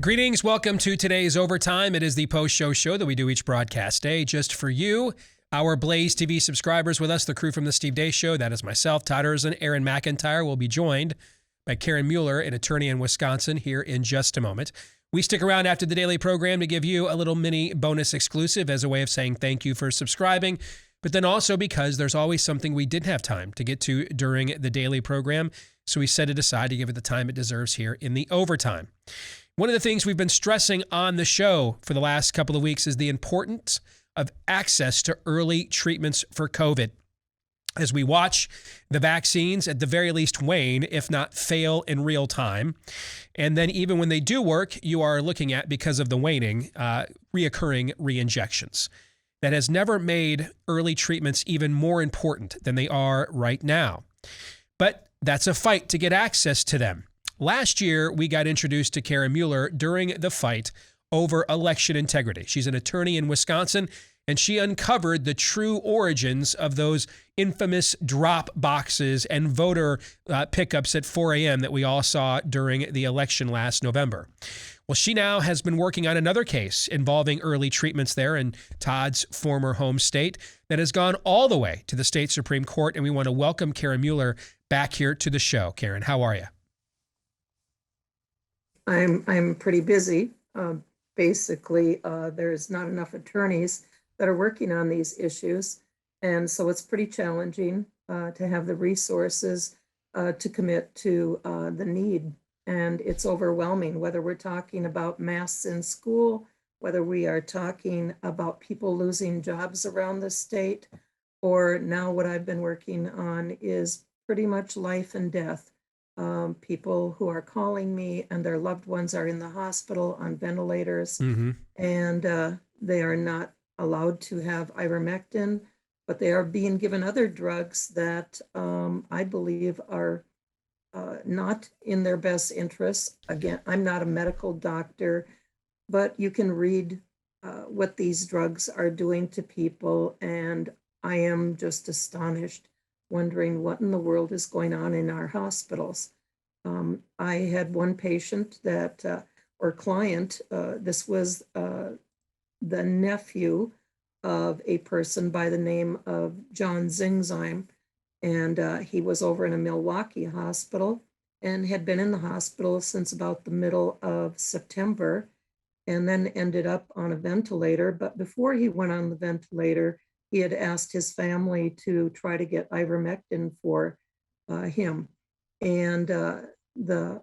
Greetings. Welcome to today's Overtime. It is the post-show show that we do each broadcast day just for you, our BlazeTV subscribers with us, the crew from the Steve Deace Show. That is myself, Todd Erzin, Aaron McIntyre. Will be joined by Karen Mueller, an attorney in Wisconsin, here in just a moment. We stick around after the daily program to give you a little mini bonus exclusive as a way of saying thank you for subscribing, but then also because there's always something we didn't have time to get to during the daily program, so we set it aside to give it the time it deserves here in the Overtime. One of the things we've been stressing on the show for the last couple of weeks is the importance of access to early treatments for COVID. As we watch the vaccines at the very least wane, if not fail in real time. And then even when they do work, you are looking at, because of the waning, reoccurring reinjections. That has never made early treatments even more important than they are right now. But that's a fight to get access to them. Last year, we got introduced to Karen Mueller during the fight over election integrity. She's an attorney in Wisconsin, and she uncovered the true origins of those infamous drop boxes and voter pickups at 4 a.m. that we all saw during the election last November. Well, she now has been working on another case involving early treatments there in Todd's former home state that has gone all the way to the state Supreme Court, and we want to welcome Karen Mueller back here to the show. Karen, how are you? I'm pretty busy. Basically, there's not enough attorneys that are working on these issues. And so it's pretty challenging to have the resources to commit to the need. And it's overwhelming, whether we're talking about masks in school, whether we are talking about people losing jobs around the state, or now what I've been working on is pretty much life and death. People who are calling me and their loved ones are in the hospital on ventilators, and they are not allowed to have ivermectin, but they are being given other drugs that I believe are not in their best interests. Again, I'm not a medical doctor, but you can read what these drugs are doing to people, and I am just astonished, wondering what in the world is going on in our hospitals. I had one patient that, or client, this was the nephew of a person by the name of John Zingheim, and he was over in a Milwaukee hospital and had been in the hospital since about the middle of September, and then ended up on a ventilator. But before he went on the ventilator, he had asked his family to try to get ivermectin for him. And the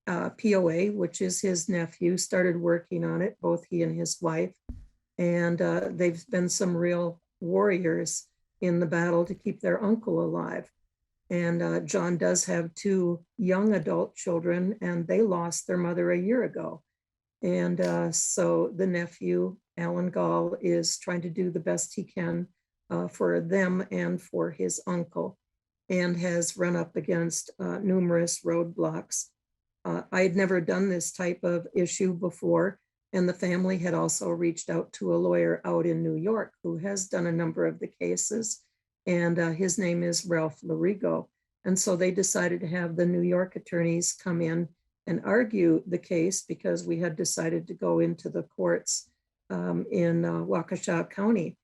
POA, which is his nephew, started working on it, both he and his wife. And they've been some real warriors in the battle to keep their uncle alive. And John does have two young adult children, and they lost their mother a year ago. And so the nephew, Alan Gall, is trying to do the best he can for them and for his uncle, and has run up against numerous roadblocks. I had never done this type of issue before, and the family had also reached out to a lawyer out in New York who has done a number of the cases, and his name is Ralph Larigo. And so they decided to have the New York attorneys come in and argue the case, because we had decided to go into the courts in Waukesha County,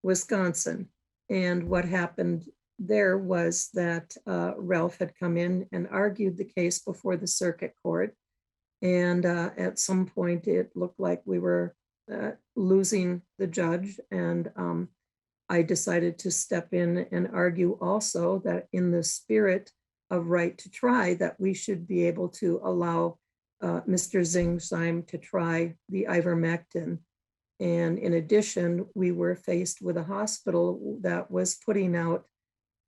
Wisconsin. And what happened there was that Ralph had come in and argued the case before the circuit court. And at some point, it looked like we were losing the judge. And I decided to step in and argue also that in the spirit of right to try, that we should be able to allow Mr. Zingheim to try the ivermectin. And in addition, we were faced with a hospital that was putting out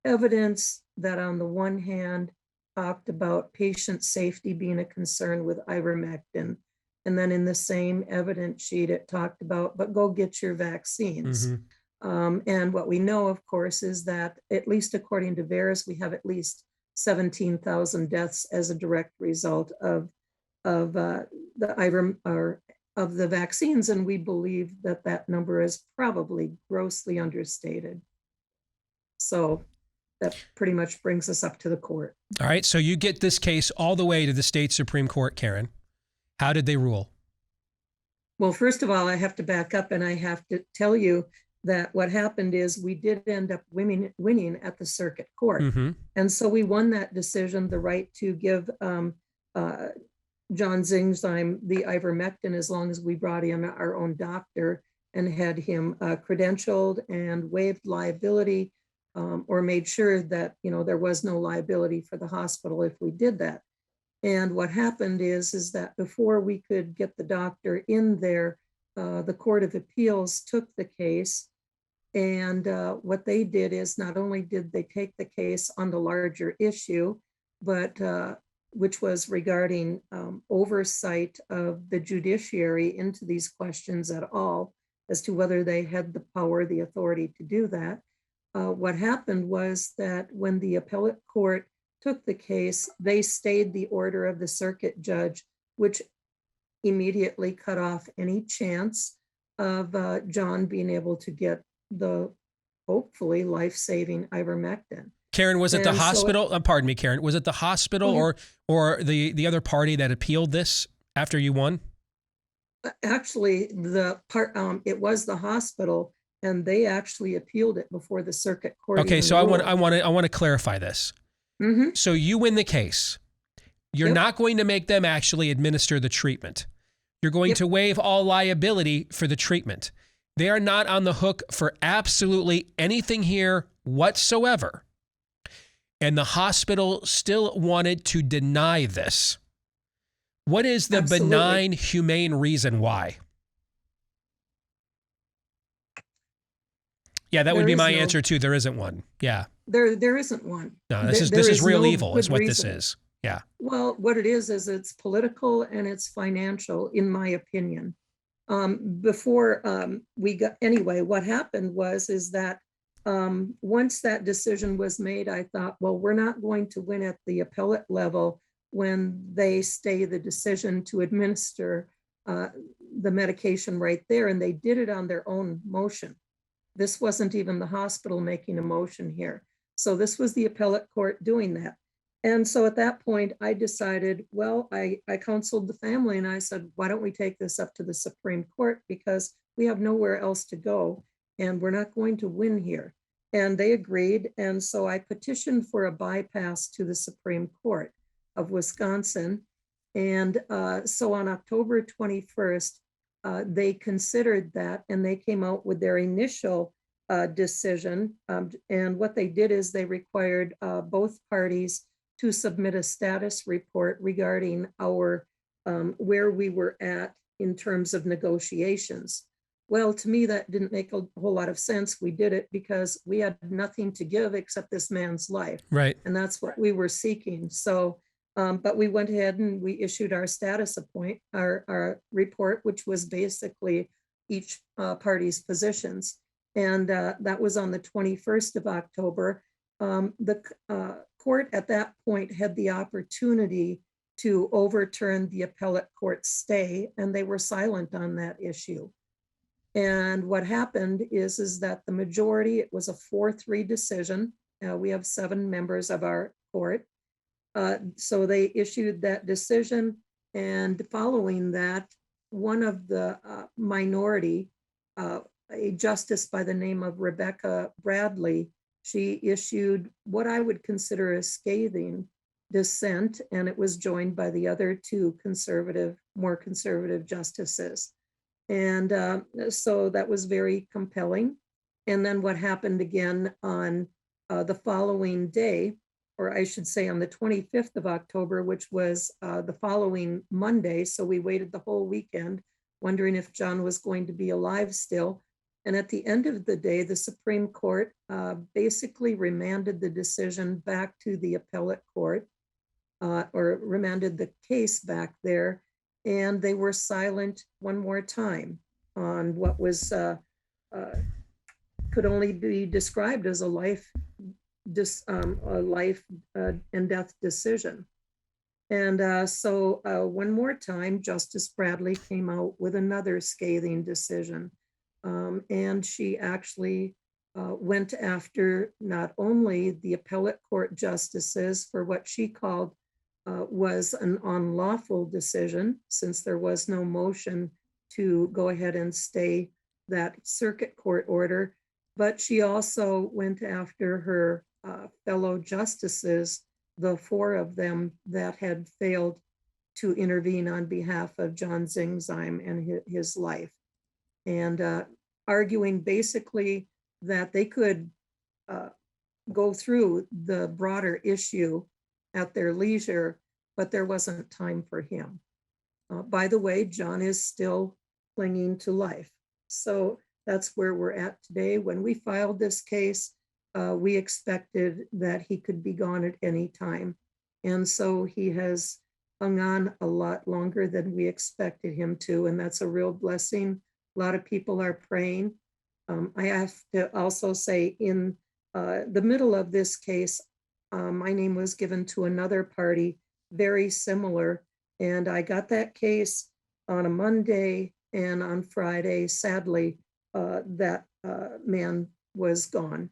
evidence that on the one hand talked about patient safety being a concern with ivermectin. And then in the same evidence sheet, it talked about, but go get your vaccines. And what we know, of course, is that at least according to VAERS, we have at least 17,000 deaths as a direct result of the of the vaccines, and we believe that that number is probably grossly understated. So that pretty much brings us up to the court. All right. So you get this case all the way to the state Supreme Court, Karen. How did they rule? Well, first of all, I have to back up and I have to tell you that what happened is we did end up winning at the circuit court. Mm-hmm. And so we won that decision, the right to give John Zingzheim the ivermectin as long as we brought in our own doctor and had him credentialed and waived liability, or made sure that, you know, there was no liability for the hospital if we did that. And what happened is that before we could get the doctor in there, the Court of Appeals took the case. And what they did is not only did they take the case on the larger issue, but which was regarding oversight of the judiciary into these questions at all, as to whether they had the power, the authority to do that. What happened was that when the appellate court took the case, they stayed the order of the circuit judge, which immediately cut off any chance of John being able to get the hopefully life-saving ivermectin. Karen, was it the And so- hospital? Pardon me, Karen. Was it the hospital or the other party that appealed this after you won? Actually, it was the hospital, and they actually appealed it before the circuit court. Okay, even so I ruled. want to clarify this. Mm-hmm. So you win the case. You're Yep. not going to make them actually administer the treatment. You're going Yep. to waive all liability for the treatment. They are not on the hook for absolutely anything here whatsoever. And the hospital still wanted to deny this. What is the Absolutely. benign, humane reason why? Yeah, that would There be is my no- answer too. There isn't one. Yeah. There isn't one. No, this There is real no evil is good what reason. this is. Yeah. Well, what it is it's political and it's financial, in my opinion. What happened is that once that decision was made, I thought, well, we're not going to win at the appellate level when they stay the decision to administer the medication right there. And they did it on their own motion. This wasn't even the hospital making a motion here. So this was the appellate court doing that. And so at that point, I decided, well, I counseled the family and I said, why don't we take this up to the Supreme Court, because we have nowhere else to go and we're not going to win here. And they agreed. And so I petitioned for a bypass to the Supreme Court of Wisconsin. And so on October 21st, they considered that and they came out with their initial decision. And what they did is they required both parties to submit a status report regarding our where we were at in terms of negotiations. Well, to me, that didn't make a whole lot of sense. We did it because we had nothing to give except this man's life. Right. And that's what we were seeking. So, but we went ahead and we issued our our report, which was basically each party's positions. And that was on the 21st of October. The court at that point had the opportunity to overturn the appellate court stay, and they were silent on that issue. And what happened is that the majority, it was a 4-3 decision. We have 7 members of our court. So they issued that decision, and following that, one of the minority, a justice by the name of Rebecca Bradley, she issued what I would consider a scathing dissent, and it was joined by the other 2 more conservative justices. And so that was very compelling. And then what happened again on the following day, or I should say on the 25th of October, which was the following Monday. So we waited the whole weekend, wondering if John was going to be alive still. And at the end of the day, the Supreme Court basically remanded the decision back to the appellate court, or remanded the case back there. And they were silent one more time on what was could only be described as a life and death decision. And so one more time, Justice Bradley came out with another scathing decision. And she actually went after not only the appellate court justices for what she called was an unlawful decision, since there was no motion to go ahead and stay that circuit court order, but she also went after her fellow justices, the four of them that had failed to intervene on behalf of John Zingzheim and his life, and arguing basically that they could go through the broader issue at their leisure, but there wasn't time for him. By the way, John is still clinging to life. So that's where we're at today. When we filed this case, we expected that he could be gone at any time. And so he has hung on a lot longer than we expected him to, and that's a real blessing. A lot of people are praying. I have to also say, in the middle of this case, my name was given to another party, very similar, and I got that case on a Monday, and on Friday, sadly, that man was gone.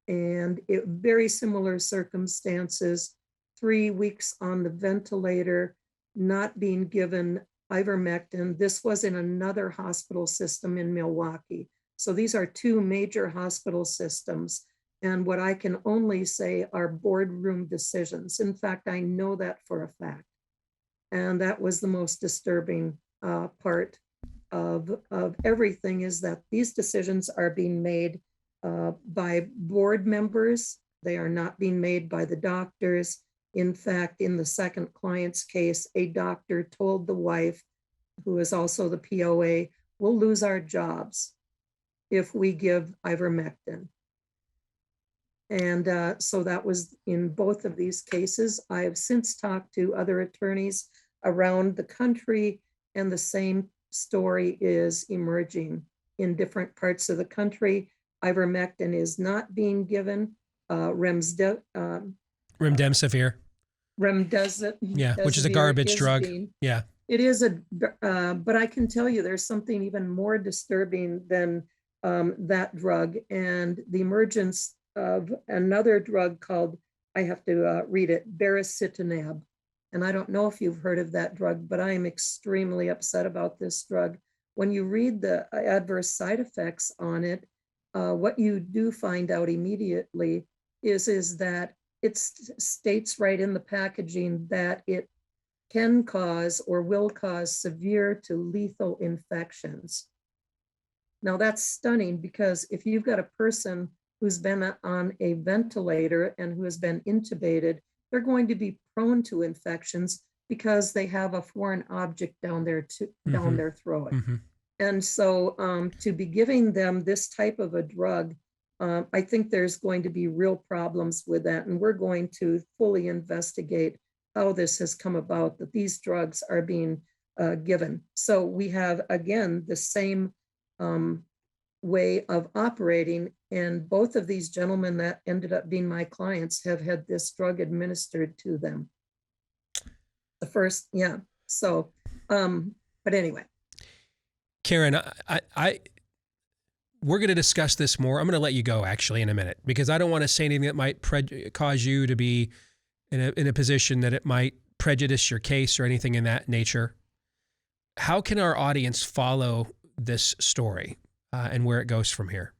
And very similar circumstances, 3 weeks on the ventilator, not being given ivermectin. This was in another hospital system in Milwaukee. So these are two major hospital systems. And what I can only say are boardroom decisions. In fact, I know that for a fact. And that was the most disturbing part of everything, is that these decisions are being made by board members. They are not being made by the doctors. In fact, in the second client's case, a doctor told the wife, who is also the POA, we'll lose our jobs if we give ivermectin. And so that was in both of these cases. I have since talked to other attorneys around the country, and the same story is emerging in different parts of the country. Ivermectin is not being given. Remdesivir. Yeah, which is a garbage drug. Yeah. It is but I can tell you there's something even more disturbing than that drug, and the emergence of another drug called, I have to read it, baricitinib. And I don't know if you've heard of that drug, but I am extremely upset about this drug. When you read the adverse side effects on it, what you do find out immediately is that it states right in the packaging that it can cause or will cause severe to lethal infections. Now that's stunning, because if you've got a person who's been on a ventilator and who has been intubated, they're going to be prone to infections because they have a foreign object down their throat. Mm-hmm. And so to be giving them this type of a drug, I think there's going to be real problems with that. And we're going to fully investigate how this has come about, that these drugs are being given. So we have, again, the same way of operating. And both of these gentlemen that ended up being my clients have had this drug administered to them. The first, yeah. So, but anyway. Karen, we're going to discuss this more. I'm going to let you go actually in a minute, because I don't want to say anything that might cause you to be in a position that it might prejudice your case or anything in that nature. How can our audience follow this story and where it goes from here?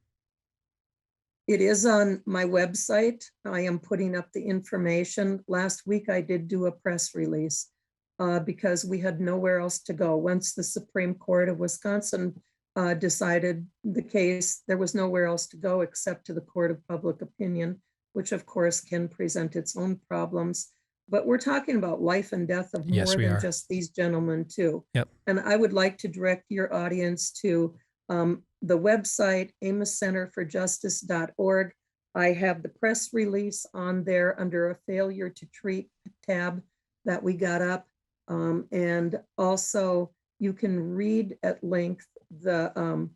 It is on my website. I am putting up the information. Last week, I did do a press release because we had nowhere else to go. Once the Supreme Court of Wisconsin decided the case, there was nowhere else to go except to the Court of Public Opinion, which of course can present its own problems. But we're talking about life and death of more than just these gentlemen too. Yep. And I would like to direct your audience to the website, amoscenterforjustice.org. I have the press release on there under a failure to treat tab that we got up. And also you can read at length the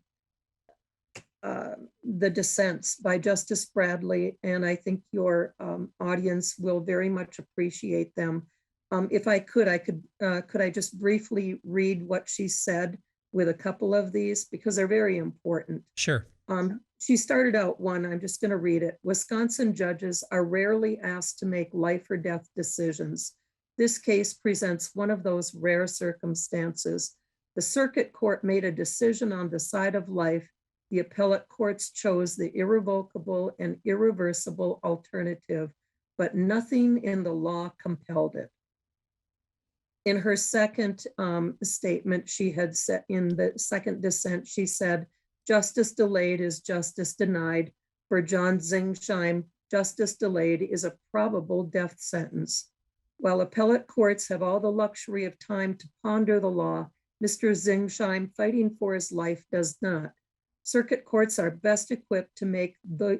dissents by Justice Bradley, and I think your audience will very much appreciate them. If could I just briefly read what she said with a couple of these because they're very important. Sure. She started out one, I'm just going to read it. Wisconsin judges are rarely asked to make life or death decisions. This case presents one of those rare circumstances. The circuit court made a decision on the side of life. The appellate courts chose the irrevocable and irreversible alternative, but nothing in the law compelled it. In her second statement, she had said in the second dissent, she said, justice delayed is justice denied. For John Zingsheim, justice delayed is a probable death sentence. While appellate courts have all the luxury of time to ponder the law, Mr. Zingsheim fighting for his life does not. Circuit courts are best equipped to make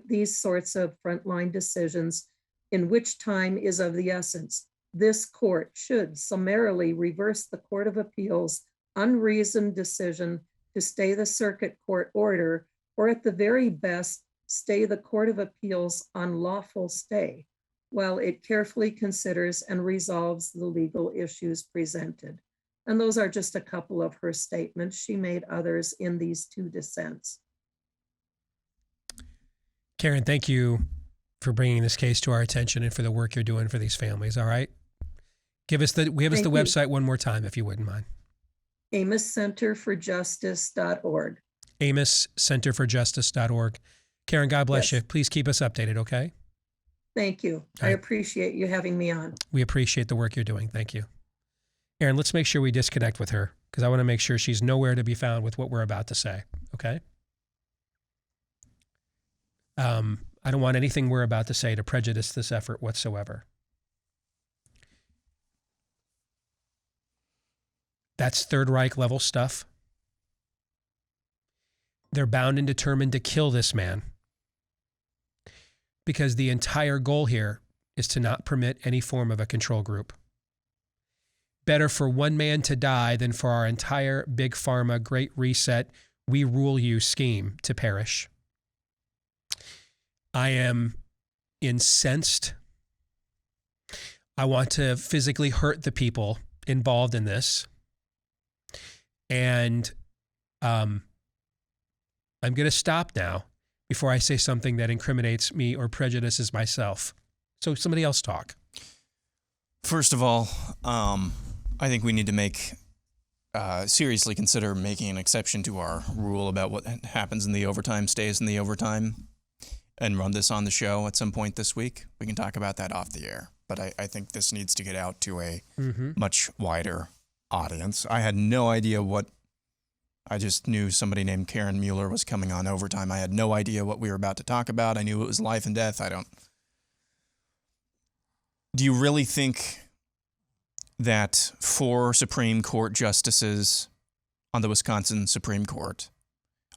these sorts of frontline decisions in which time is of the essence. This court should summarily reverse the Court of Appeals' unreasoned decision to stay the circuit court order, or at the very best, stay the Court of Appeals' unlawful stay, while it carefully considers and resolves the legal issues presented. And those are just a couple of her statements. She made others in these two dissents. Karen, thank you for bringing this case to our attention and for the work you're doing for these families. All right. Give us the website one more time, if you wouldn't mind. AmosCenterForJustice.org. AmosCenterForJustice.org. Karen, God bless you. Please keep us updated, okay? Thank you. I appreciate you having me on. We appreciate the work you're doing. Thank you. Aaron, let's make sure we disconnect with her because I want to make sure she's nowhere to be found with what we're about to say, okay? I don't want anything we're about to say to prejudice this effort whatsoever. That's Third Reich level stuff. They're bound and determined to kill this man because the entire goal here is to not permit any form of a control group. Better for one man to die than for our entire big pharma great reset, we rule you scheme to perish. I am incensed. I want to physically hurt the people involved in this. And I'm going to stop now before I say something that incriminates me or prejudices myself. So somebody else talk. First of all, I think we need to seriously consider making an exception to our rule about what happens in the overtime stays in the overtime and run this on the show at some point this week. We can talk about that off the air. But I think this needs to get out to a much wider audience. I had no idea I just knew somebody named Karen Mueller was coming on overtime. I had no idea what we were about to talk about. I knew it was life and death. Do you really think that 4 Supreme Court justices on the Wisconsin Supreme Court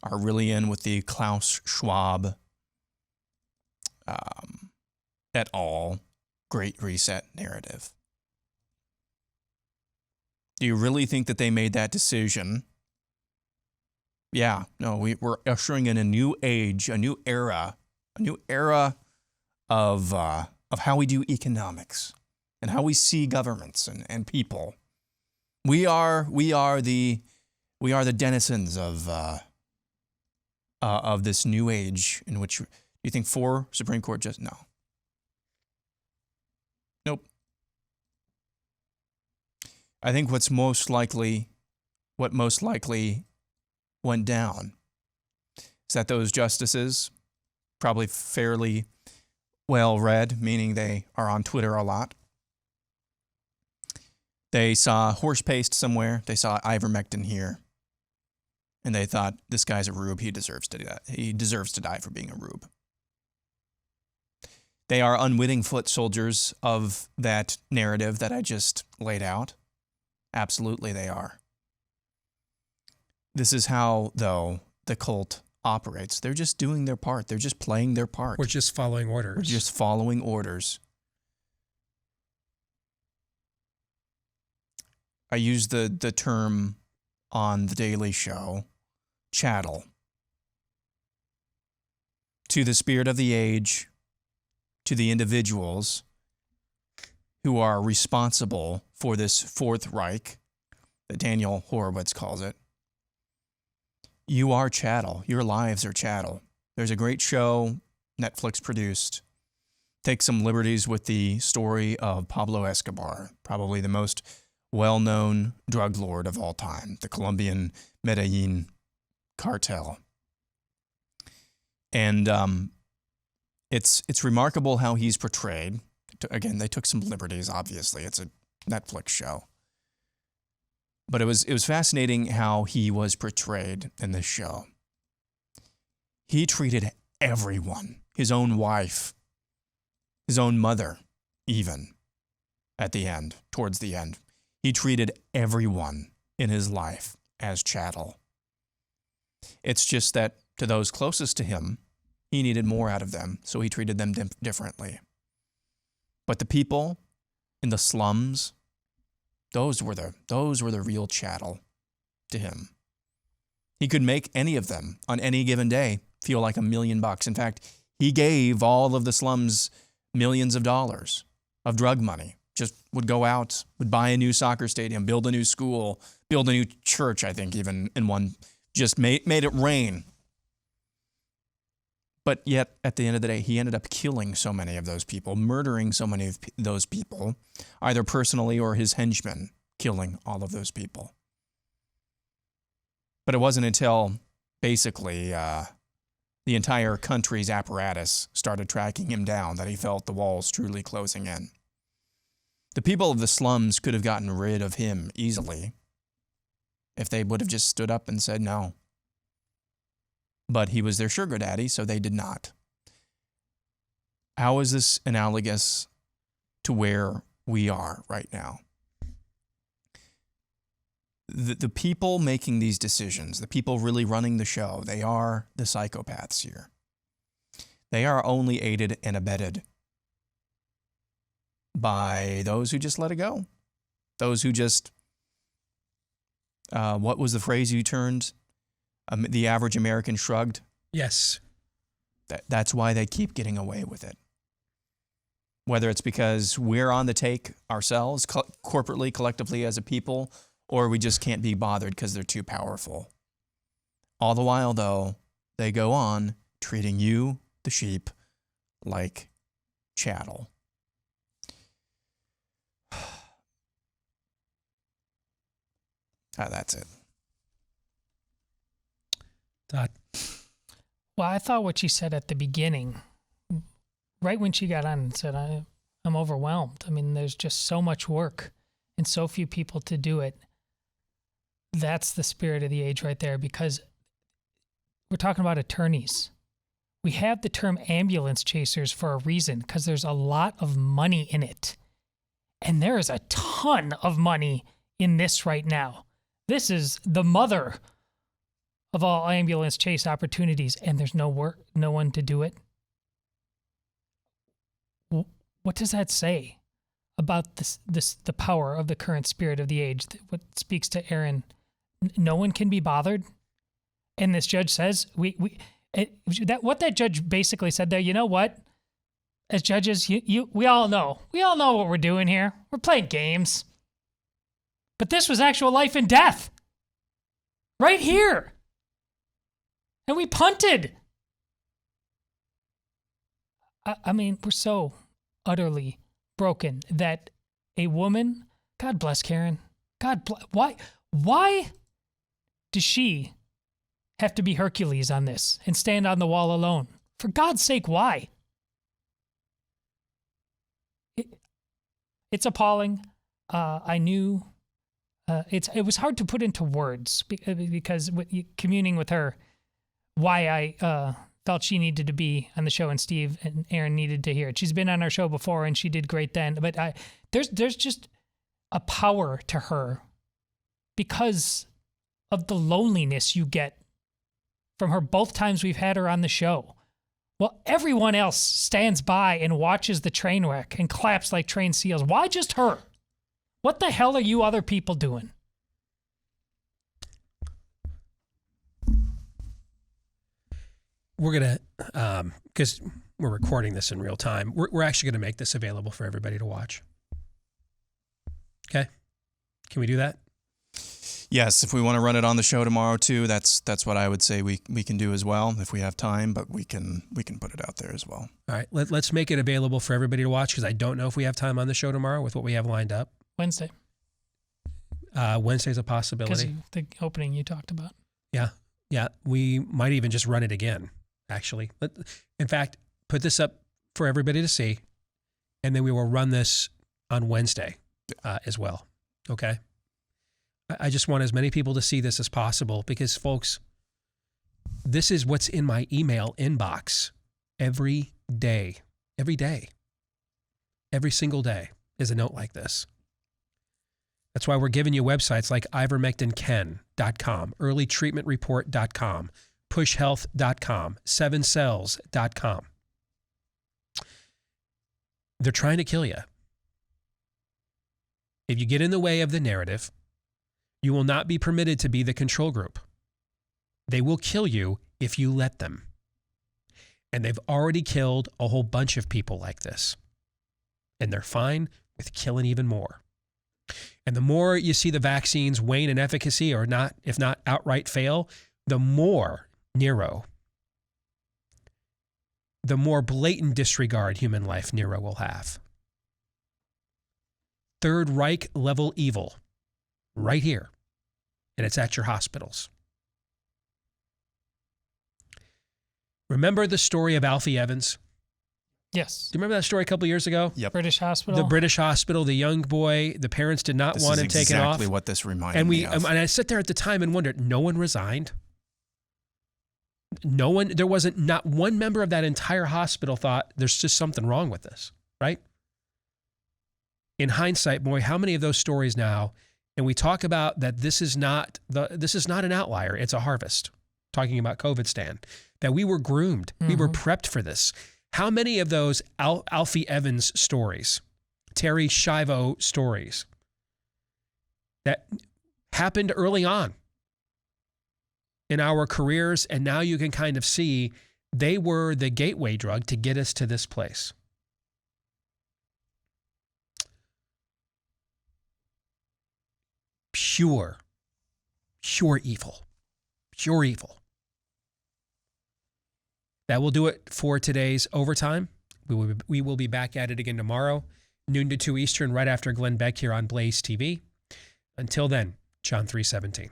are really in with the Klaus Schwab et al. Great Reset narrative? Do you really think that they made that decision? Yeah, no, we're ushering in a new age, a new era of how we do economics and how we see governments and people. We are the denizens of this new age in which you think 4 Supreme Court just no. Nope. I think what most likely went down is that those justices, probably fairly well read, meaning they are on Twitter a lot. They saw horse paste somewhere. They saw ivermectin here. And they thought, this guy's a rube. He deserves to do that. He deserves to die for being a rube. They are unwitting foot soldiers of that narrative that I just laid out. Absolutely they are. This is how, though, the cult operates. They're just doing their part. They're just playing their part. We're just following orders. We're just following orders. I use the term on The Daily Show, chattel. To the spirit of the age, to the individuals who are responsible for this Fourth Reich that Daniel Horowitz calls it. You are chattel. Your lives are chattel. There's a great show Netflix produced. Take some liberties with the story of Pablo Escobar, probably the most well-known drug lord of all time, the Colombian Medellin cartel. And it's remarkable how he's portrayed. Again, they took some liberties, obviously. It's a Netflix show. But it was fascinating how he was portrayed in this show. He treated everyone, his own wife, his own mother, even at the end, towards the end. He treated everyone in his life as chattel. It's just that to those closest to him, he needed more out of them, so he treated them differently. But the people in the slums, those were the real chattel to him. He could make any of them on any given day feel like $1 million. In fact, he gave all of the slums millions of dollars of drug money. Just would go out, would buy a new soccer stadium, build a new school, build a new church, I think even in one, just made it rain. But yet, at the end of the day, he ended up killing so many of those people, murdering so many of those people, either personally or his henchmen, killing all of those people. But it wasn't until basically the entire country's apparatus started tracking him down that he felt the walls truly closing in. The people of the slums could have gotten rid of him easily if they would have just stood up and said no. But he was their sugar daddy, so they did not. How is this analogous to where we are right now? The people making these decisions, the people really running the show, they are the psychopaths here. They are only aided and abetted by those who just let it go. Those who just, what was the phrase you turned? The average American shrugged? Yes. That's why they keep getting away with it. Whether it's because we're on the take ourselves, corporately, collectively as a people, or we just can't be bothered because they're too powerful. All the while, though, they go on treating you, the sheep, like chattel. That's it. Todd. Well, I thought what she said at the beginning, right when she got on and said, I'm overwhelmed. I mean, there's just so much work and so few people to do it. That's the spirit of the age right there, because we're talking about attorneys. We have the term ambulance chasers for a reason, because there's a lot of money in it. And there is a ton of money in this right now. This is the mother of all ambulance chase opportunities, and there's no work, no one to do it. What does that say about the power of the current spirit of the age? What speaks to Aaron? No one can be bothered, and this judge says what that judge basically said there. You know what? As judges, we all know what we're doing here. We're playing games, but this was actual life and death, right here. And we punted. I mean, we're so utterly broken that a woman, God bless Karen, why does she have to be Hercules on this and stand on the wall alone? For God's sake, why? It's appalling. I knew it was hard to put into words because communing with her, why I felt she needed to be on the show, and Steve and Aaron needed to hear it. She's been on our show before, and she did great then. But there's just a power to her because of the loneliness you get from her both times we've had her on the show. Well, everyone else stands by and watches the train wreck and claps like trained seals. Why just her? What the hell are you other people doing? We're going to, because we're recording this in real time, we're actually going to make this available for everybody to watch. Can we do that? Yes, if we want to run it on the show tomorrow too, that's what I would say we can do as well if we have time. But we can put it out there as well. All right, let's make it available for everybody to watch because I don't know if we have time on the show tomorrow with what we have lined up. Wednesday. Wednesday's a Because possibility. of the opening you talked about. Yeah, we might even just run it again. Actually, in fact, put this up for everybody to see, and then we will run this on Wednesday as well. Okay. I just want as many people to see this as possible because, folks, this is what's in my email inbox every day. Every day. Every single day is a note like this. That's why we're giving you websites like ivermectinken.com, earlytreatmentreport.com, pushhealth.com, 7cells.com. They're trying to kill you. If you get in the way of the narrative, you will not be permitted to be the control group. They will kill you if you let them. And they've already killed a whole bunch of people like this. And they're fine with killing even more. And the more you see the vaccines wane in efficacy or not, if not outright fail, the more Nero, the more blatant disregard human life Nero will have. Third Reich level evil right here. And it's at your hospitals. Remember the story of Alfie Evans? Yes. Do you remember that story a couple of years ago? Yep. British hospital. The British hospital, the young boy, the parents did not want him taken off. Exactly what this reminded me of. And I sat there at the time and wondered, no one resigned? There wasn't, not one member of that entire hospital thought there's just something wrong with this, right? In hindsight, boy, how many of those stories now, and we talk about that this is not an outlier, it's a harvest. Talking about COVID stand, that we were groomed, we were prepped for this. How many of those Alfie Evans stories, Terry Schiavo stories that happened early on in our careers, and now you can kind of see they were the gateway drug to get us to this place. Pure evil. Pure evil. That will do it for today's Overtime. We will be back at it again tomorrow, noon to 2 Eastern, right after Glenn Beck here on Blaze TV. Until then, John 3:17.